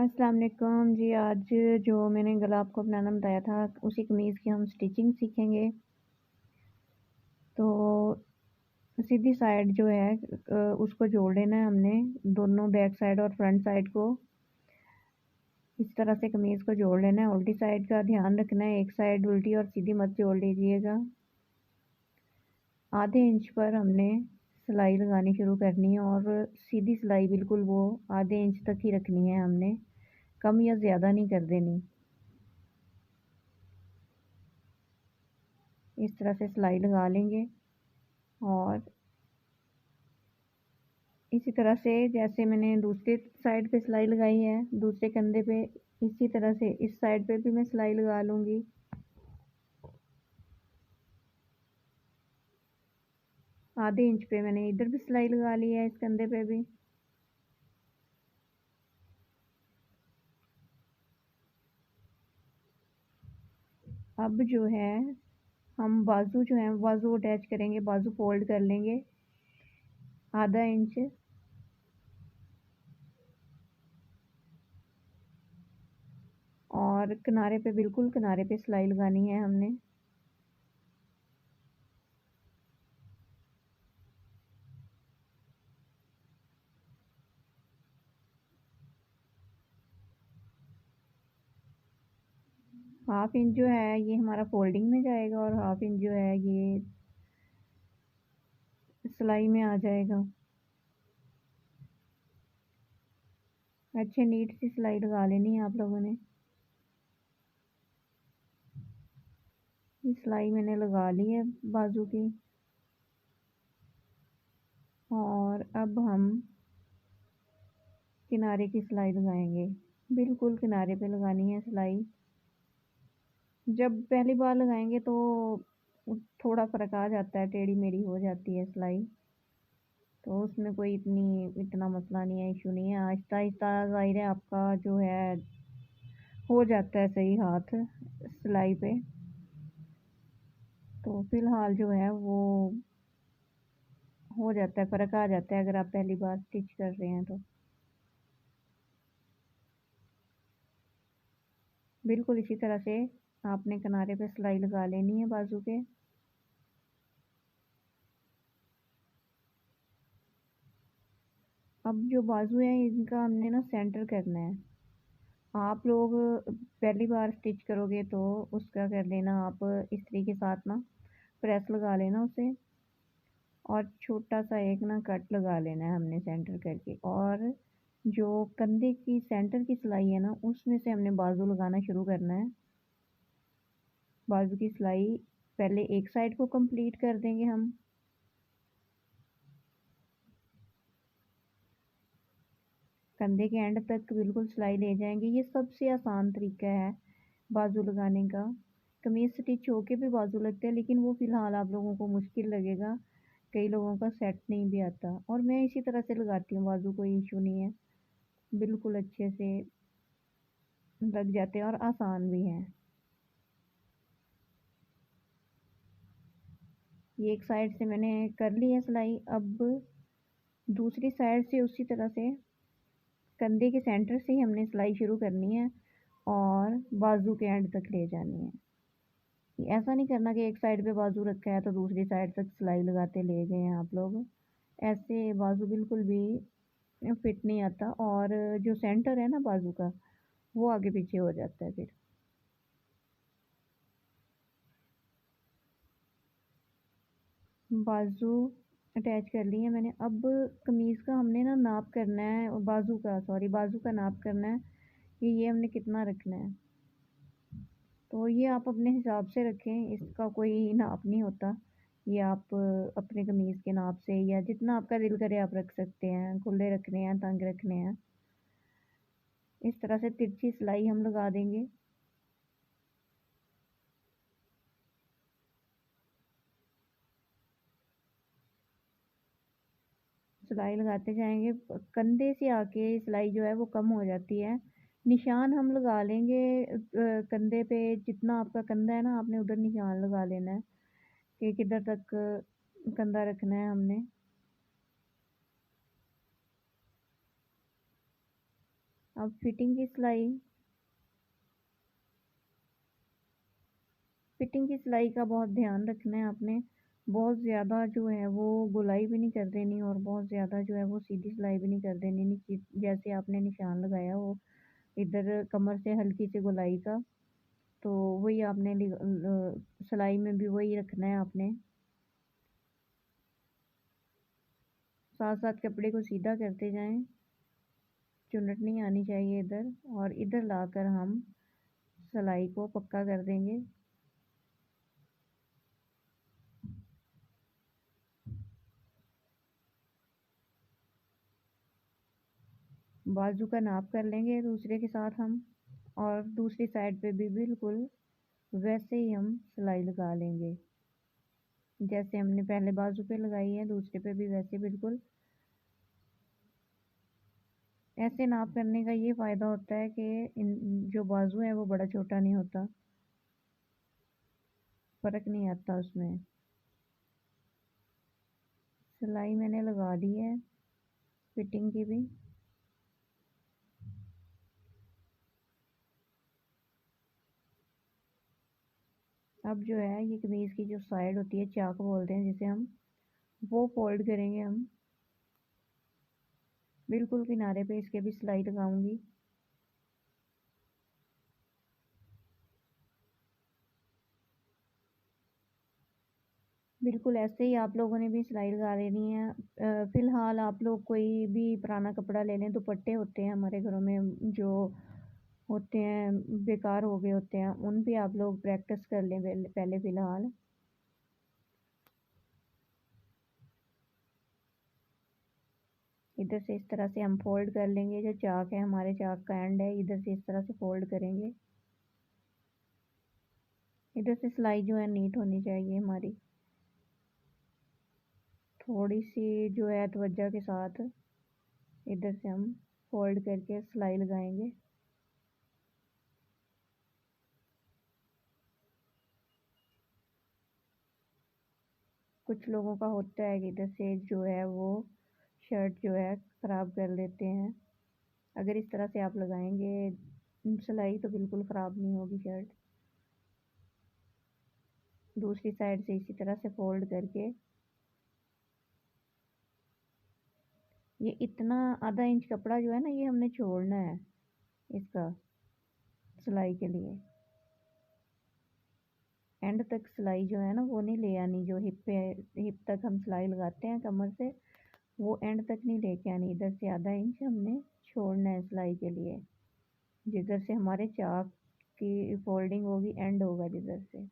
अस्सलाम वालेकुम जी। आज जो मैंने गला आपको बनाना बताया था, उसी कमीज़ की हम स्टिचिंग सीखेंगे। तो सीधी साइड जो है उसको जोड़ लेना है हमने, दोनों बैक साइड और फ्रंट साइड को। इस तरह से कमीज़ को जोड़ लेना है। उल्टी साइड का ध्यान रखना है, एक साइड उल्टी और सीधी मत जोड़ लीजिएगा। आधे इंच पर हमने सिलाई लगानी शुरू करनी है और सीधी सिलाई बिल्कुल वो आधे इंच तक ही रखनी है हमने, कम या ज़्यादा नहीं कर देनी। इस तरह से सिलाई लगा लेंगे और इसी तरह से जैसे मैंने दूसरी साइड पे सिलाई लगाई है, दूसरे कंधे पे इसी तरह से इस साइड पे भी मैं सिलाई लगा लूँगी। आधे इंच पे मैंने इधर भी सिलाई लगा ली है, इस कंधे पे भी। अब जो है हम बाजू जो है बाजू अटैच करेंगे, बाजू फोल्ड कर लेंगे आधा इंच और किनारे पे बिल्कुल किनारे पे सिलाई लगानी है हमने। हाफ इंच जो है ये हमारा फोल्डिंग में जाएगा और हाफ इंच जो है ये सिलाई में आ जाएगा। अच्छे नीट सी सिलाई लगा लेनी है आप लोगों ने। ये सिलाई मैंने लगा ली है बाजू की और अब हम किनारे की सिलाई लगाएंगे। बिल्कुल किनारे पे लगानी है सिलाई। जब पहली बार लगाएंगे तो थोड़ा फ़र्क आ जाता है, टेढ़ी मेढ़ी हो जाती है सिलाई, तो उसमें कोई इतना मसला नहीं है, इशू नहीं है। आहिस्ता आहिस्ता ज़ाहिर है आपका जो है हो जाता है सही हाथ सिलाई पे। तो फ़िलहाल जो है वो हो जाता है, फ़र्क आ जाता है अगर आप पहली बार स्टिच कर रहे हैं तो। बिल्कुल इसी तरह से आपने किनारे पे सिलाई लगा लेनी है बाजू के। अब जो बाजू है इनका हमने ना सेंटर करना है। आप लोग पहली बार स्टिच करोगे तो उसका कर लेना आप इस्त्री के साथ ना प्रेस लगा लेना उसे और छोटा सा एक ना कट लगा लेना है हमने सेंटर करके। और जो कंधे की सेंटर की सिलाई है ना उसमें से हमने बाजू लगाना शुरू करना है। बाजू की सिलाई पहले एक साइड को कंप्लीट कर देंगे हम। कंधे के एंड तक बिल्कुल सिलाई ले जाएंगे। ये सबसे आसान तरीका है बाजू लगाने का। कमीज स्टिच होके भी बाजू लगते हैं लेकिन वो फ़िलहाल आप लोगों को मुश्किल लगेगा, कई लोगों का सेट नहीं भी आता और मैं इसी तरह से लगाती हूँ बाजू, कोई इशू नहीं है। बिल्कुल अच्छे से लग जाते हैं और आसान भी हैं। ये एक साइड से मैंने कर ली है सिलाई। अब दूसरी साइड से उसी तरह से कंधे के सेंटर से ही हमने सिलाई शुरू करनी है और बाजू के एंड तक ले जानी है। ऐसा नहीं करना कि एक साइड पे बाजू रखा है तो दूसरी साइड तक सिलाई लगाते ले गए हैं आप लोग। ऐसे बाजू बिल्कुल भी फिट नहीं आता और जो सेंटर है ना बाजू का वो आगे पीछे हो जाता है फिर। बाजू अटैच कर ली है मैंने। अब कमीज़ का हमने ना नाप करना है, बाजू का सॉरी बाजू का नाप करना है कि ये हमने कितना रखना है। तो ये आप अपने हिसाब से रखें, इसका कोई नाप नहीं होता। ये आप अपने कमीज़ के नाप से या जितना आपका दिल करे आप रख सकते हैं, खुले रखने हैं, तंग रखने हैं। इस तरह से तिरछी सिलाई हम लगा देंगे। सिलाई लगाते जाएँगे, कंधे से आके सिलाई जो है वो कम हो जाती है। निशान हम लगा लेंगे कंधे पे, जितना आपका कंधा है ना आपने उधर निशान लगा लेना है कि किधर तक कंधा रखना है हमने। अब फिटिंग की सिलाई, फिटिंग की सिलाई का बहुत ध्यान रखना है आपने। बहुत ज़्यादा जो है वो गोलाई भी नहीं कर देनी और बहुत ज़्यादा जो है वो सीधी सिलाई भी नहीं कर देनी। जैसे आपने निशान लगाया वो इधर कमर से हल्की सी गोलाई का, तो वही आपने सिलाई में भी वही रखना है आपने। साथ साथ कपड़े को सीधा करते जाएं, चुन्नट नहीं आनी चाहिए इधर, और इधर लाकर हम सिलाई को पक्का कर देंगे। बाजू का नाप कर लेंगे दूसरे के साथ हम, और दूसरी साइड पे भी बिल्कुल वैसे ही हम सिलाई लगा लेंगे जैसे हमने पहले बाजू पे लगाई है, दूसरे पे भी वैसे बिल्कुल। ऐसे नाप करने का ये फ़ायदा होता है कि इन जो बाजू है वो बड़ा छोटा नहीं होता, फ़र्क नहीं आता उसमें। सिलाई मैंने लगा दी है फिटिंग की भी। अब जो है ये कमीज़ की जो साइड होती है, चाक बोलते हैं जिसे हम, वो फोल्ड करेंगे हम। बिल्कुल किनारे पे इसके भी सिलाई लगाऊंगी। बिल्कुल ऐसे ही आप लोगों ने भी सिलाई लगा लेनी है। फ़िलहाल आप लोग कोई भी पुराना कपड़ा ले लें, दुपट्टे होते हैं हमारे घरों में जो होते हैं बेकार हो गए होते हैं, उन पे आप लोग प्रैक्टिस कर लें पहले पहले फ़िलहाल। इधर से इस तरह से हम फोल्ड कर लेंगे, जो चाक है हमारे चाक का एंड है, इधर से इस तरह से फोल्ड करेंगे। इधर से सिलाई जो है नीट होनी चाहिए हमारी, थोड़ी सी जो है तवज्जो के साथ इधर से हम फोल्ड करके सिलाई लगाएंगे। कुछ लोगों का होता है कि इधर से जो है वो शर्ट जो है ख़राब कर लेते हैं। अगर इस तरह से आप लगाएंगे सिलाई तो बिल्कुल ख़राब नहीं होगी शर्ट। दूसरी साइड से इसी तरह से फोल्ड करके, ये इतना आधा इंच कपड़ा जो है ना ये हमने छोड़ना है इसका सिलाई के लिए। एंड तक सिलाई जो है ना वो नहीं ले आनी, जो हिप पे हिप तक हम सिलाई लगाते हैं कमर से, वो एंड तक नहीं लेके आनी। इधर से आधा इंच हमने छोड़ना है सिलाई के लिए, जिधर से हमारे चाक की फोल्डिंग होगी एंड होगा जिधर से।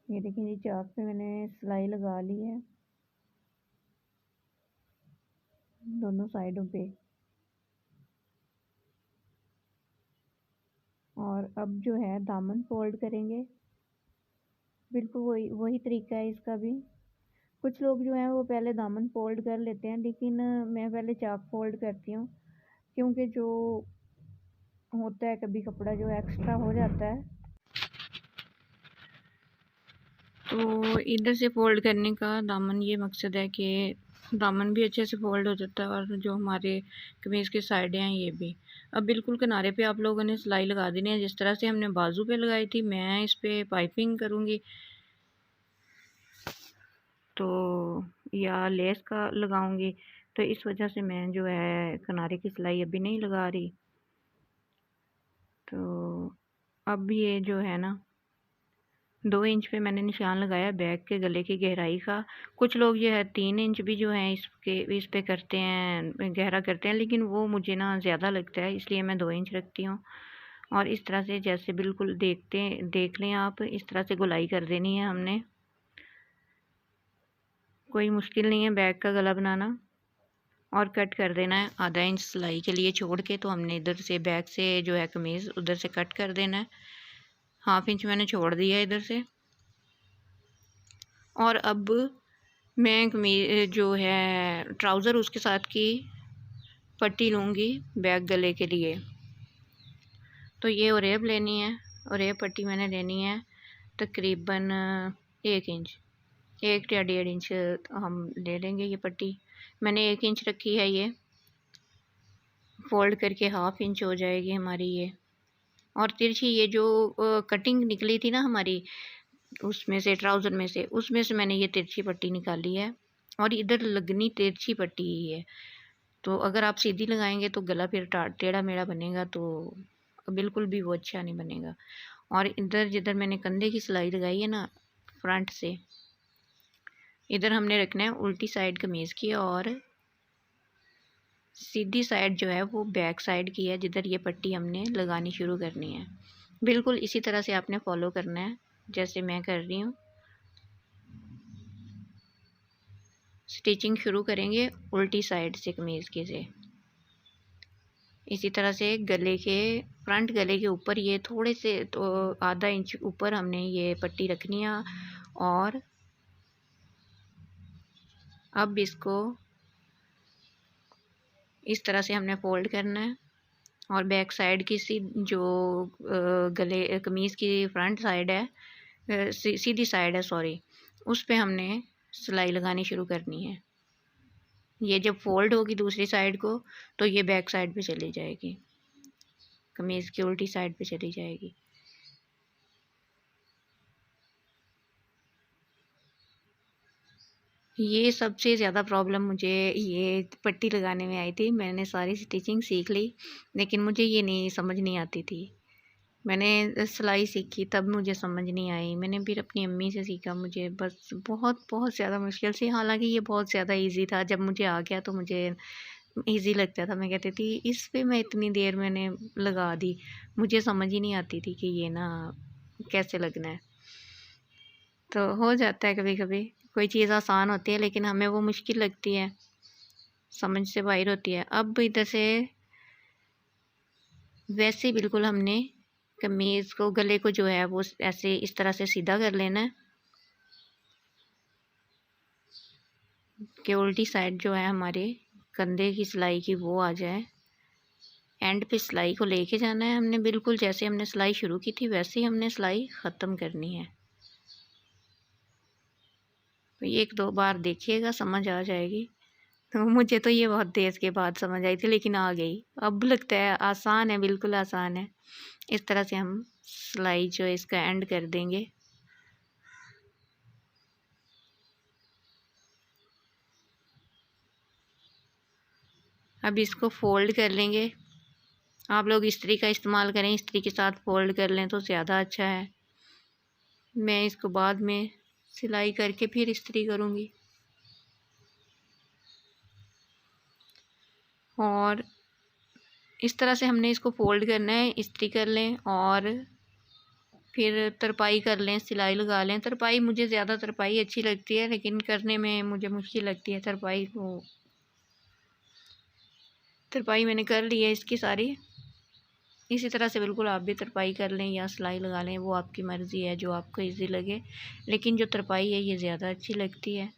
ये देखिए जी चाक पे मैंने सिलाई लगा ली है दोनों साइडों पे। और अब जो है दामन फोल्ड करेंगे, बिल्कुल वही वही तरीका है इसका भी। कुछ लोग जो हैं वो पहले दामन फोल्ड कर लेते हैं, लेकिन मैं पहले चाक फोल्ड करती हूँ, क्योंकि जो होता है कभी कपड़ा जो एक्स्ट्रा हो जाता है, तो इधर से फोल्ड करने का दामन ये मकसद है कि दामन भी अच्छे से फोल्ड हो जाता है और जो हमारे कमीज़ की साइडें हैं ये भी। अब बिल्कुल किनारे पे आप लोगों ने सिलाई लगा देनी है, जिस तरह से हमने बाजू पे लगाई थी। मैं इस पे पाइपिंग करूँगी तो या लेस का लगाऊंगी, तो इस वजह से मैं जो है किनारे की सिलाई अभी नहीं लगा रही। तो अब ये जो है ना 2 इंच पे मैंने निशान लगाया बैक के गले की गहराई का। कुछ लोग जो है 3 इंच भी जो है इस पे करते हैं, गहरा करते हैं, लेकिन वो मुझे ना ज़्यादा लगता है, इसलिए मैं 2 इंच रखती हूँ। और इस तरह से जैसे बिल्कुल देख लें आप, इस तरह से गोलाई कर देनी है हमने। कोई मुश्किल नहीं है बैक का गला बनाना। और कट कर देना है आधा इंच सिलाई के लिए छोड़ के, तो हमने इधर से बैक से जो है कमीज़ उधर से कट कर देना है। 1/2 इंच मैंने छोड़ दिया है इधर से। और अब मैं कमीज जो है ट्राउज़र उसके साथ की पट्टी लूँगी बैक गले के लिए। तो ये ओरेब लेनी है, ओरेब पट्टी मैंने लेनी है तकरीबन 1 इंच। 1 या 1.5 इंच हम ले लेंगे ये पट्टी। मैंने 1 इंच रखी है, ये फोल्ड करके 1/2 इंच हो जाएगी हमारी ये। और तिरछी ये जो कटिंग निकली थी ना हमारी उसमें से, ट्राउज़र में से, उसमें से मैंने ये तिरछी पट्टी निकाली है और इधर लगनी तिरछी पट्टी ही है। तो अगर आप सीधी लगाएंगे तो गला फिर टेढ़ा मेढ़ा बनेगा, तो बिल्कुल भी वो अच्छा नहीं बनेगा। और इधर जिधर मैंने कंधे की सिलाई लगाई है ना फ्रंट से, इधर हमने रखना है उल्टी साइड कमीज़ की, और सीधी साइड जो है वो बैक साइड की है, जिधर ये पट्टी हमने लगानी शुरू करनी है। बिल्कुल इसी तरह से आपने फॉलो करना है जैसे मैं कर रही हूँ। स्टिचिंग शुरू करेंगे उल्टी साइड से कमीज़ की से। इसी तरह से गले के, फ्रंट गले के ऊपर ये थोड़े से तो आधा इंच ऊपर हमने ये पट्टी रखनी है। और अब इसको इस तरह से हमने फोल्ड करना है, और बैक साइड की जो गले कमीज़ की फ्रंट साइड है, सीधी साइड है सॉरी, उस पे हमने सिलाई लगानी शुरू करनी है। ये जब फोल्ड होगी दूसरी साइड को तो ये बैक साइड पे चली जाएगी, कमीज़ की उल्टी साइड पे चली जाएगी। ये सबसे ज़्यादा प्रॉब्लम मुझे ये पट्टी लगाने में आई थी। मैंने सारी स्टिचिंग सीख ली, लेकिन मुझे ये नहीं समझ नहीं आती थी। मैंने सिलाई सीखी तब मुझे समझ नहीं आई। मैंने फिर अपनी अम्मी से सीखा, मुझे बस बहुत बहुत ज़्यादा मुश्किल से, हालांकि ये बहुत ज़्यादा इजी था। जब मुझे आ गया तो मुझे इजी लगता था। मैं कहती थी इस पे मैं इतनी देर मैंने लगा दी, मुझे समझ ही नहीं आती थी कि ये ना कैसे लगना है। तो हो जाता है कभी कभी, कोई चीज़ आसान होती है लेकिन हमें वो मुश्किल लगती है, समझ से बाहर होती है। अब इधर से वैसे बिल्कुल हमने कमीज़ को, गले को जो है वो ऐसे इस तरह से सीधा कर लेना है कि उल्टी साइड जो है हमारे कंधे की सिलाई की वो आ जाए। एंड पे सिलाई को लेके जाना है हमने, बिल्कुल जैसे हमने सिलाई शुरू की थी वैसे ही हमने सिलाई ख़त्म करनी है। तो ये 1-2 बार देखिएगा, समझ आ जाएगी। तो मुझे तो ये बहुत देर के बाद समझ आई थी, लेकिन आ गई। अब लगता है आसान है, बिल्कुल आसान है। इस तरह से हम सिलाई जो है इसका एंड कर देंगे। अब इसको फोल्ड कर लेंगे। आप लोग इस्त्री का इस्तेमाल करें, इस्त्री के साथ फोल्ड कर लें तो ज़्यादा अच्छा है। मैं इसको बाद में सिलाई करके फिर इस्त्री करूँगी। और इस तरह से हमने इसको फोल्ड करना है, इस्त्री कर लें और फिर तरपाई कर लें, सिलाई लगा लें। तरपाई, मुझे ज़्यादा तरपाई अच्छी लगती है, लेकिन करने में मुझे मुश्किल लगती है तरपाई को। तरपाई मैंने कर ली है इसकी सारी। इसी तरह से बिल्कुल आप भी तरपाई कर लें या सिलाई लगा लें, वो आपकी मर्ज़ी है, जो आपको इजी लगे। लेकिन जो तरपाई है ये ज़्यादा अच्छी लगती है।